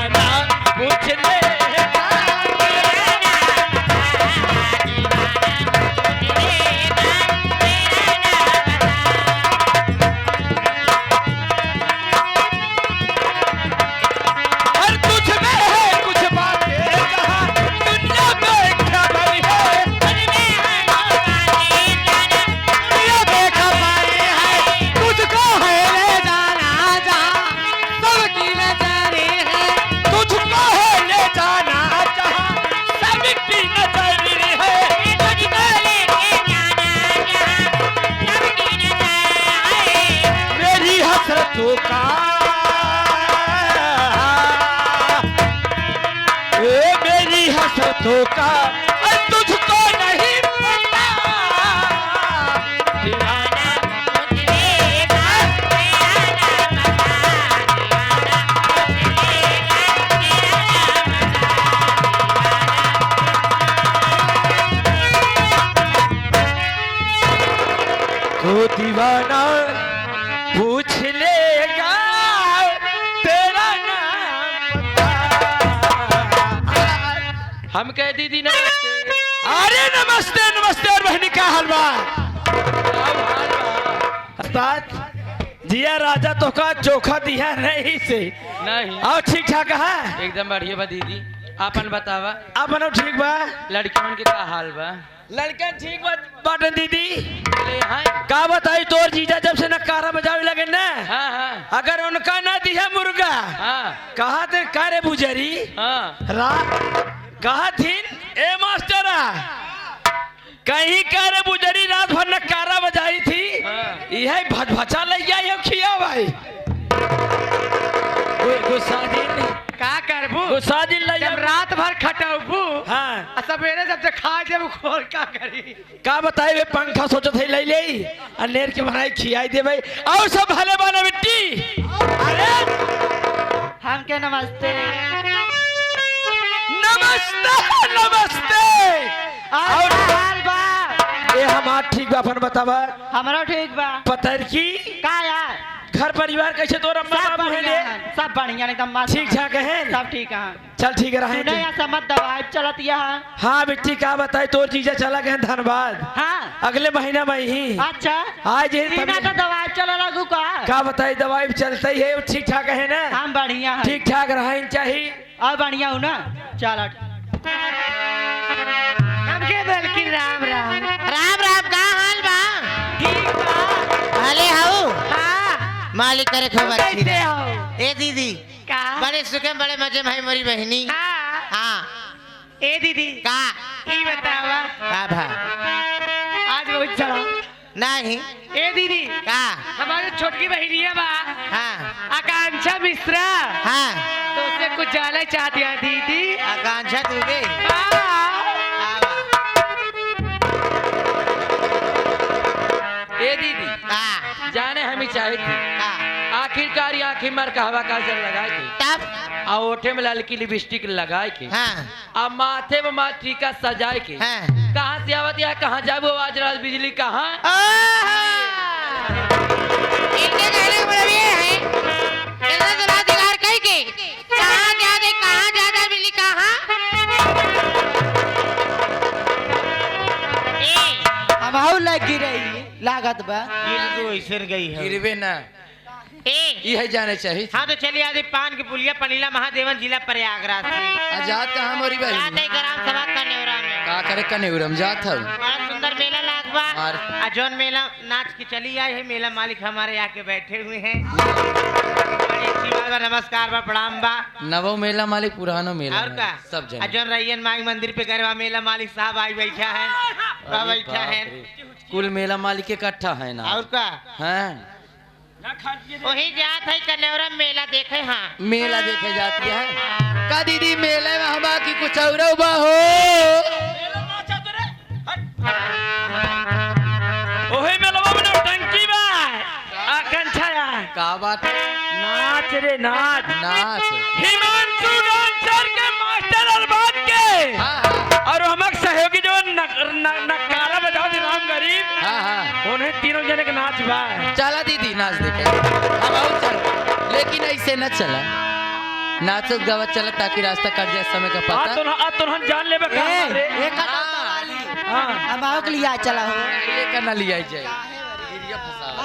दीवाना पूछ ले मेरी हसरतों का तुझको नहीं पता दीवाना तो दीवाना पूछ लेगा हम कह दीदी नमस्ते। अरे नमस्ते नमस्ते और बहनी का हलवा जिया राजा तो का चोखा दिया नहीं से नहीं और ठीक ठाक है एकदम बढ़िया बा दीदी आपन बतावा अपन ठीक बा लड़कियों के का हाल बा लड़का ठीक बाटे दीदी ले हां का बताई तोर जीजा जब से नकारा बजावे लगे ना हां हां अगर उनका ना दिया मुर्गा हां कहा थे कारे बुजरी हां कहा थी ए मास्टरा कहीं करे बुजरी रात भर नकारा बजाई थी यह भचभचा लैया ये खिया भाई गुस्सा दिन का करबू गुस्सा दिन लैया जब रात भर खटबू हां सवेरे जब तक खा जब खोल का करी का बताई वे पंखा सोचत है ले ले अनेर के बनाई खियाई दे भाई और सब भले बना बिट्टी अरे हम के नमस्ते नमस्ते नमस्ते और हाल बा ये हमार ठीक बा अपन बतावा हमारा ठीक बा पतर की का यार घर परिवार कैसे तोर अम्मा बाबू है ले सब बढ़िया एकदम मस्त ठीक ठाक है सब ठीक है चल ठीक रहे सुने या समझ दवाई चलत यहाँ हाँ बिट्टी का बताई तोर चीजा चला गए धनबाद हाँ अगले महीना में ही अच्छा आज बिना तो दवाई चला लगू का बताई दवाई चलता ही है ठीक ठाक है ना हम बढ़िया है ठीक ठाक रहे चाहिए और बढ़िया हूँ ना चलो हमके बल्कि राम राम राम राम का हाल बा ठीक बा भले हऊ हाँ मालिक करे खबर कैसे हो ए दीदी का बड़े सुखे बड़े मजे में मोरी बहनी हाँ हाँ ए दीदी का ये बतावा का भा आज बहुत चला नहीं ए दीदी का हमारी छोटकी बहनिया बा हाँ आकांक्षा मिश्रा हाँ तो उससे कुछ जाना चाहती है दीदी आकांक्षा दुबे ए दीदी का जाने हम ही चाहे थी का आखिरकार आखिर मर कहवा काजल लगाए थे तब और ओठे में ललकी लिपस्टिक लगाए के हाँ और माथे में टीका सजाए के हाँ कहाँ से आवत या कहाँ जाबो आज रात बिजली कहाँ इनके कहने का मतलब ये है इनका जलाधिकार कहीं के कहाँ जादे कहाँ ज्यादा मिली कहाँ हम हाउ लगी रही लागत बा गिरवे ना ये जाने चाहिए हाँ तो चलिए आदि पान की पुलिया पनीला महादेवन जिला प्रयागराज से आजाद कहाँ मोरी भाई जाते ग्राम सभा कन्नेौरा में का करे कन्नेौरम जात हूँ बड़ा सुंदर मेला लागबा और- जौन मेला नाच की चली आई है मेला मालिक हमारे आके बैठे हुए हैं बड़ी अच्छी बात बा, नमस्कार बा प्रणाम बा नवो मेला मालिक पुरानो मेला और का सब जन जौन रैयन माई मंदिर पे गरवा मेला मालिक साहब आई बैठा है बैठा है कुल मेला मालिक इकट्ठा है ना और का हैं वही जात है कन्नेौरा मेला देखे हाँ मेला देखे जाती है का दीदी मेले में हमा की कुछ और बा हो ओहे मेलवा में टंकी बा आकांक्षा का बात नाच रे नाच नाच हिमांशु डांसर के मास्टर अरबाज के और हमक सहयोगी जो नकारा बजाओ राम गरीब उन्हें तीनों जने के नाच बा चला दीदी नाच देखे अब चल लेकिन ऐसे न चला नाचत गावत चला ताकि रास्ता कट जाए समय का पता। तो हम जान लेबे कहां रे। एक वाली हां हम आओ के लिए चला हो ये करना लिया जाए गिरिया फसावा।